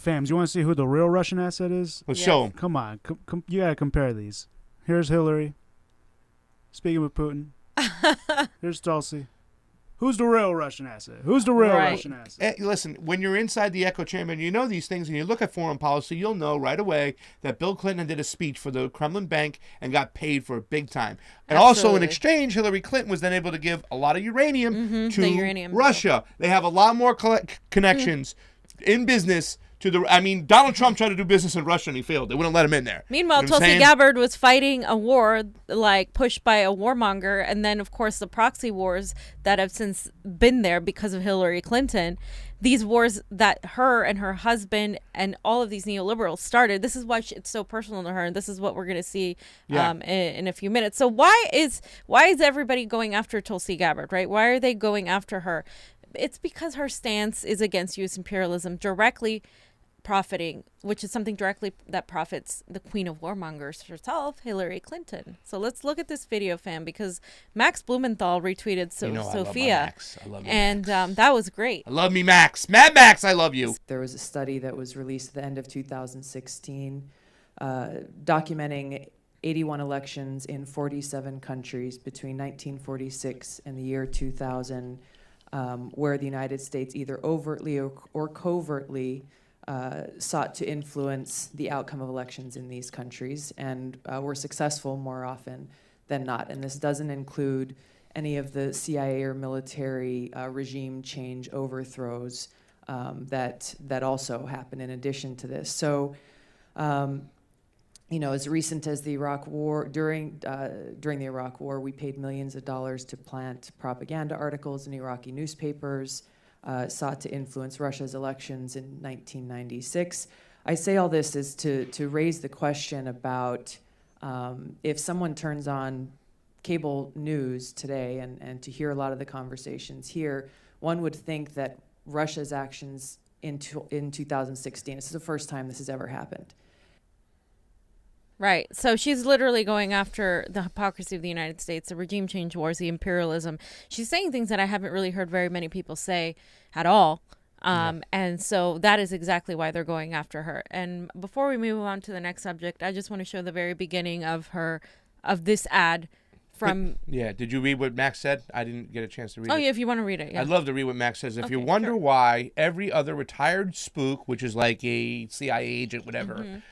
Fams, you want to see who the real Russian asset is? Let's show them. Come on. You got to compare these. Here's Hillary. Speaking with Putin. Here's Tulsi. Who's the real Russian asset? Who's the real Russian asset? Listen, when you're inside the echo chamber and you know these things and you look at foreign policy, you'll know right away that Bill Clinton did a speech for the Kremlin Bank and got paid for it big time. And also in exchange, Hillary Clinton was then able to give a lot of uranium to Russia. They have a lot more connections in business. Donald Trump tried to do business in Russia and he failed. They wouldn't let him in there. Meanwhile, Tulsi Gabbard was fighting a war pushed by a warmonger, and then of course the proxy wars that have since been there because of Hillary Clinton. These wars that her and her husband and all of these neoliberals started. This is why it's so personal to her, and this is what we're going to see in a few minutes. So why is everybody going after Tulsi Gabbard, right? Why are they going after her? It's because her stance is against U.S. imperialism, directly profiting, which is something directly that profits the queen of warmongers herself, Hillary Clinton. So let's look at this video, fam, because Max Blumenthal retweeted Sophia. I love and Max. That was great. I love me, Max. Mad Max, I love you. There was a study that was released at the end of 2016 documenting 81 elections in 47 countries between 1946 and the year 2000, where the United States either overtly or covertly sought to influence the outcome of elections in these countries, and were successful more often than not. And this doesn't include any of the CIA or military regime change overthrows that also happen in addition to this. So, as recent as the Iraq War, during the Iraq War, we paid millions of dollars to plant propaganda articles in Iraqi newspapers, sought to influence Russia's elections in 1996. I say all this is to raise the question about if someone turns on cable news today and to hear a lot of the conversations here, one would think that Russia's actions in 2016, this is the first time this has ever happened. Right. So she's literally going after the hypocrisy of the United States, the regime change wars, the imperialism. She's saying things that I haven't really heard very many people say at all. And so that is exactly why they're going after her. And before we move on to the next subject, I just want to show the very beginning of this ad from... Did you read what Max said? I didn't get a chance to read it. Oh, yeah, if you want to read it. Yeah. I'd love to read what Max says. If you wonder why every other retired spook, which is like a CIA agent, whatever...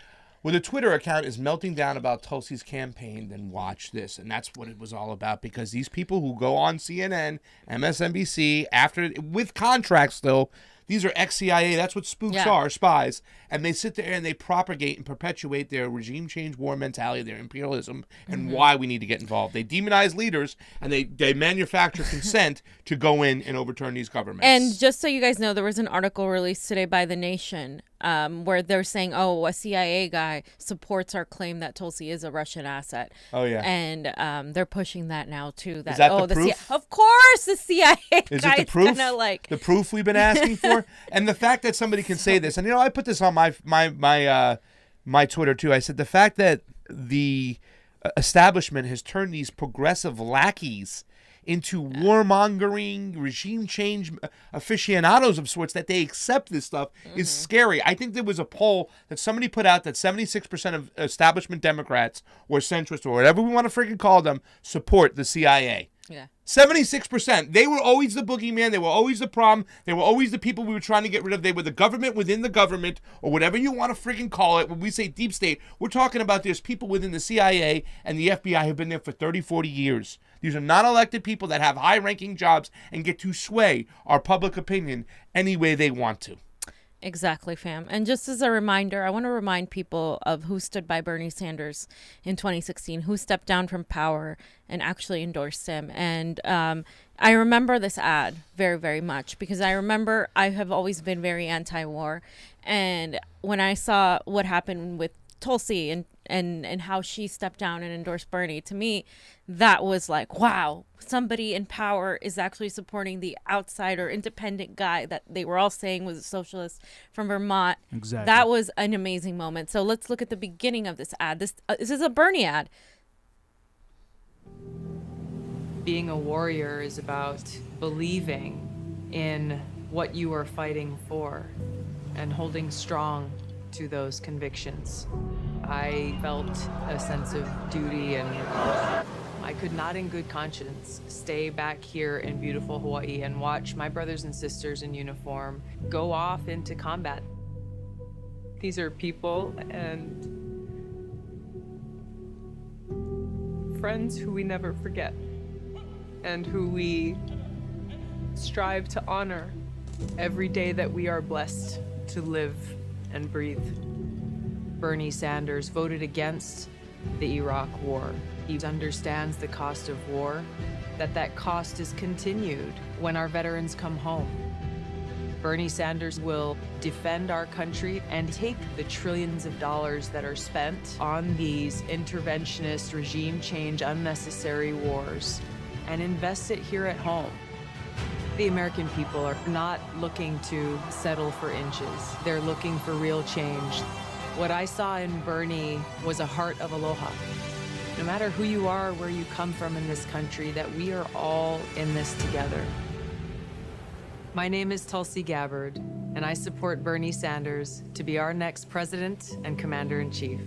with a Twitter account is melting down about Tulsi's campaign, then watch this. And that's what it was all about, because these people who go on CNN, MSNBC, with contracts still, these are ex-CIA, that's what spooks are, spies. And they sit there and they propagate and perpetuate their regime change war mentality, their imperialism, and why we need to get involved. They demonize leaders, and they manufacture consent to go in and overturn these governments. And just so you guys know, there was an article released today by The Nation where they're saying, a CIA guy supports our claim that Tulsi is a Russian asset. Oh, yeah. And they're pushing that now, too. Is that the proof? Of course, the CIA is guy's it the proof? The proof we've been asking for? And the fact that somebody can say this, and I put this on my Twitter, too. I said the fact that the establishment has turned these progressive lackeys into warmongering, regime change aficionados of sorts, that they accept this stuff is scary. I think there was a poll that somebody put out that 76% of establishment Democrats or centrists or whatever we want to freaking call them support the CIA. Yeah. 76%. They were always the boogeyman. They were always the problem. They were always the people we were trying to get rid of. They were the government within the government, or whatever you want to freaking call it. When we say deep state, we're talking about there's people within the CIA and the FBI who've been there for 30, 40 years. These are non-elected people that have high-ranking jobs and get to sway our public opinion any way they want to. Exactly, fam. And just as a reminder, I want to remind people of who stood by Bernie Sanders in 2016, who stepped down from power and actually endorsed him. And I remember this ad very, very much, because I remember I have always been very anti-war. And when I saw what happened with Tulsi and how she stepped down and endorsed Bernie, to me, that was like, wow, somebody in power is actually supporting the outsider independent guy that they were all saying was a socialist from Vermont. Exactly. That was an amazing moment. So let's look at the beginning of this ad. This is a Bernie ad. Being a warrior is about believing in what you are fighting for. and holding strong to those convictions. I felt a sense of duty, and I could not in good conscience stay back here in beautiful Hawaii and watch my brothers and sisters in uniform go off into combat. These are people and friends who we never forget and who we strive to honor every day that we are blessed to live and breathe. Bernie Sanders voted against the Iraq War. He understands the cost of war, that cost is continued when our veterans come home. Bernie Sanders will defend our country and take the trillions of dollars that are spent on these interventionist, regime change, unnecessary wars and invest it here at home. The American people are not looking to settle for inches. They're looking for real change. What I saw in Bernie was a heart of aloha. No matter who you are, where you come from in this country, that we are all in this together. My name is Tulsi Gabbard, and I support Bernie Sanders to be our next president and commander-in-chief.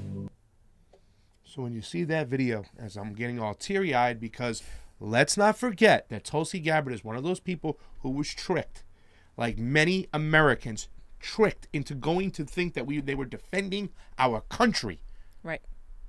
So when you see that video, as I'm getting all teary-eyed, because let's not forget that Tulsi Gabbard is one of those people who was tricked, like many Americans, tricked into going to think that they were defending our country. Right.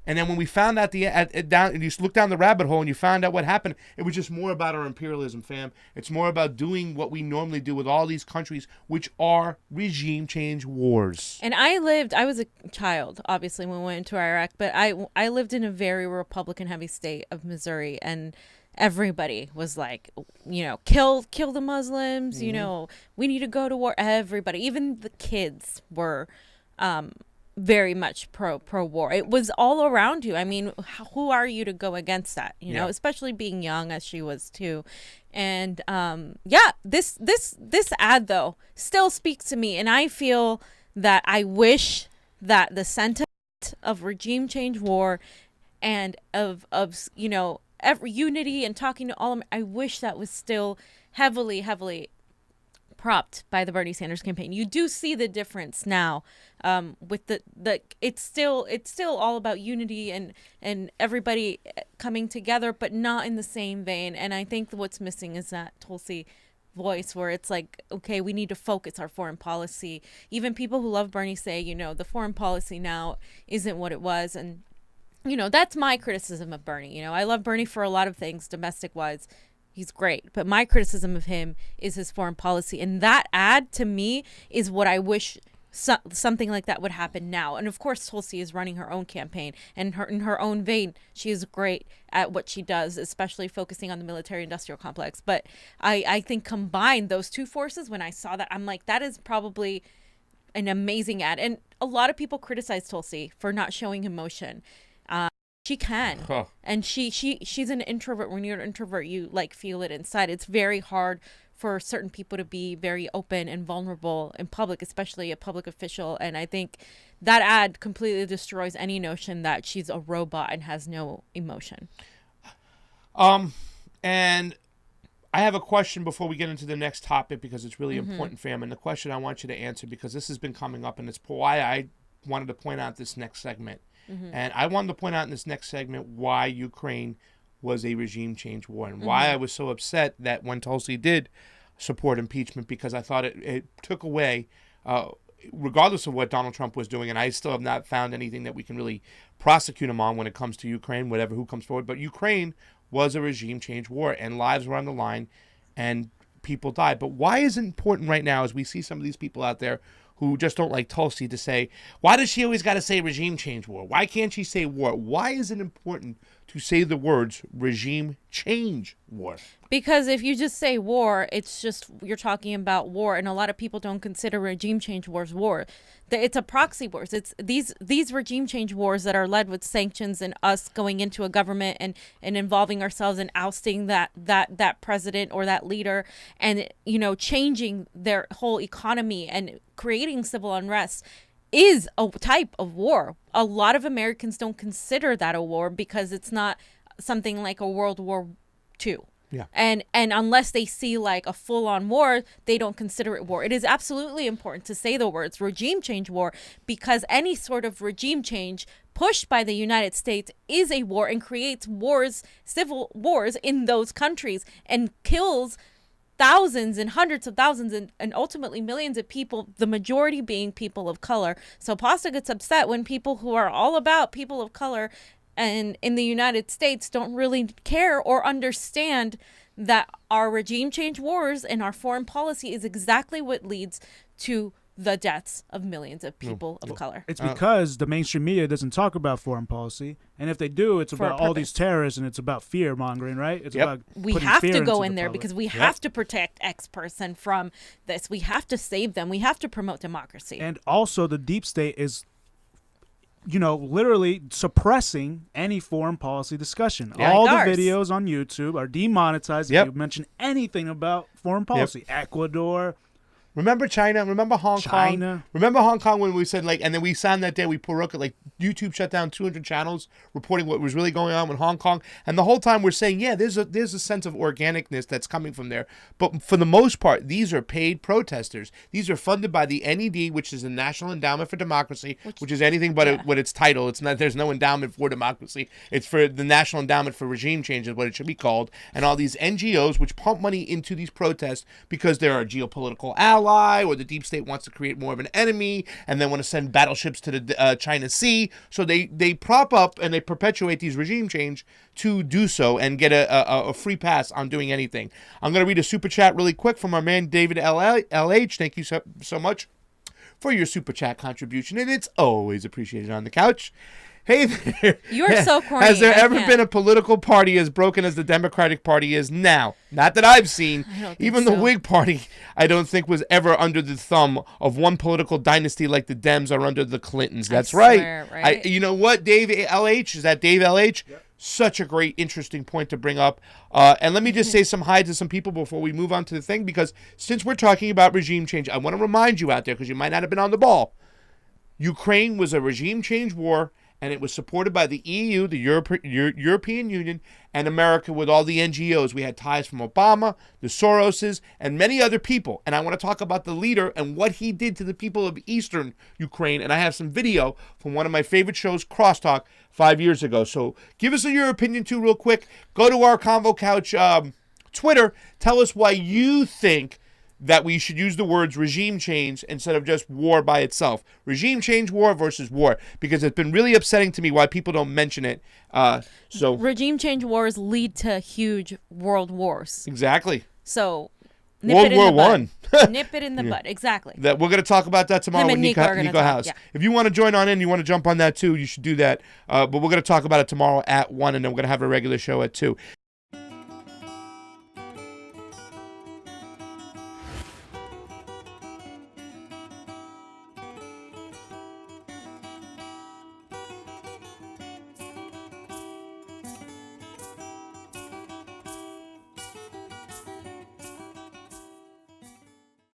And then when we found out and you look down the rabbit hole and you found out what happened, it was just more about our imperialism, fam. It's more about doing what we normally do with all these countries, which are regime change wars. And I was a child, obviously, when we went into Iraq, but I lived in a very Republican heavy state of Missouri, and everybody was like, kill the Muslims, we need to go to war. Everybody, even the kids were very much pro war. It was all around you. I mean, who are you to go against that? Especially being young as she was too. And this ad though still speaks to me, and I feel that I wish that the sentiment of regime change war and of every unity and talking to all of them, I wish that was still heavily propped by the Bernie Sanders campaign. You do see the difference now with the it's still all about unity and everybody coming together, but not in the same vein. And I think what's missing is that Tulsi voice where it's like, okay, we need to focus our foreign policy. Even people who love Bernie say, the foreign policy now isn't what it was. And that's my criticism of Bernie. I love Bernie for a lot of things domestic wise. He's great. But my criticism of him is his foreign policy. And that ad, to me, is what I wish something like that would happen now. And, of course, Tulsi is running her own campaign. And in her own vein, she is great at what she does, especially focusing on the military-industrial complex. But I think combine those two forces, when I saw that, I'm like, that is probably an amazing ad. And a lot of people criticize Tulsi for not showing emotion. She can. And she's an introvert. When you're an introvert, you feel it inside. It's very hard for certain people to be very open and vulnerable in public, especially a public official. And I think that ad completely destroys any notion that she's a robot and has no emotion. And I have a question before we get into the next topic, because it's really important, fam. And the question I want you to answer, because this has been coming up, and it's why I wanted to point out this next segment. And I wanted to point out in this next segment why Ukraine was a regime change war, and why I was so upset that when Tulsi did support impeachment, because I thought it took away, regardless of what Donald Trump was doing, and I still have not found anything that we can really prosecute him on when it comes to Ukraine, who comes forward. But Ukraine was a regime change war, and lives were on the line, and people died. But why is it important right now, as we see some of these people out there who just don't like Tulsi, to say, why does she always got to say regime change war? Why can't she say war? Why is it important to say the words regime change war? Because if you just say war, it's just, you're talking about war, and a lot of people don't consider regime change wars war. It's a proxy wars. It's these regime change wars that are led with sanctions and us going into a government and involving ourselves and ousting that president or that leader, and changing their whole economy and creating civil unrest is a type of war. A lot of Americans don't consider that a war because it's not something like a World War II. Yeah. And unless they see like a full-on war, they don't consider it war. It is absolutely important to say the words regime change war, because any sort of regime change pushed by the United States is a war and creates wars, civil wars in those countries, and kills thousands and hundreds of thousands and ultimately millions of people, the majority being people of color. So Pasta gets upset when people who are all about people of color and in the United States don't really care or understand that our regime change wars and our foreign policy is exactly what leads to the deaths of millions of people of color. It's because the mainstream media doesn't talk about foreign policy, and if they do, it's about all these terrorists and it's about fear mongering, right? It's about we putting have fear to go into in the there public. because we have to protect X person from this. We have to save them. We have to promote democracy. And also, the deep state is, literally suppressing any foreign policy discussion. Yeah. All Like the ours. videos on YouTube are demonetized if you mention anything about foreign policy. Ecuador. Remember China? Remember Hong Kong? China. Remember Hong Kong when we said, and then we signed that day, we put YouTube shut down 200 channels reporting what was really going on with Hong Kong. And the whole time we're saying, there's a sense of organicness that's coming from there. But for the most part, these are paid protesters. These are funded by the NED, which is the National Endowment for Democracy, which is anything but what its title. It's not. There's no endowment for democracy. It's for the National Endowment for Regime Change is what it should be called. And all these NGOs which pump money into these protests because they're a geopolitical ally, or the deep state wants to create more of an enemy and then want to send battleships to the China Sea. So they prop up and they perpetuate these regime change to do so and get a free pass on doing anything. I'm going to read a super chat really quick from our man David LH. Thank you so much for your super chat contribution, and it's always appreciated on the couch. Hey there. You're so corny. Has there I ever can't. been a political party as broken as the Democratic Party is now? Not that I've seen. I don't think Even the so. Whig Party, I don't think, was ever under the thumb of one political dynasty like the Dems are under the Clintons. That's swear, right? You know what, Dave LH? Is that Dave LH? Yep. Such a great, interesting point to bring up. And let me just say some hi to some people before we move on to the thing, because since we're talking about regime change, I want to remind you out there, because you might not have been on the ball. Ukraine was a regime change war, and it was supported by the EU, the European Union, and America with all the NGOs. We had ties from Obama, the Soroses, and many other people. And I want to talk about the leader and what he did to the people of Eastern Ukraine. And I have some video from one of my favorite shows, Crosstalk, 5 years ago. So give us your opinion, too, real quick. Go to our Convo Couch Twitter. Tell us why you think that we should use the words regime change instead of just war by itself. Regime change war versus war, because it's been really upsetting to me why people don't mention it. Regime change wars lead to huge world wars. Exactly. So nip World it in War the bud. One. Nip it in the bud. Exactly. That we're going to talk about that tomorrow Him with and Nico Nico are gonna talk, House. yeah. If you want to join on in, you want to jump on that too, you should do that. But we're going to talk about it tomorrow at 1, and then we're going to have a regular show at 2.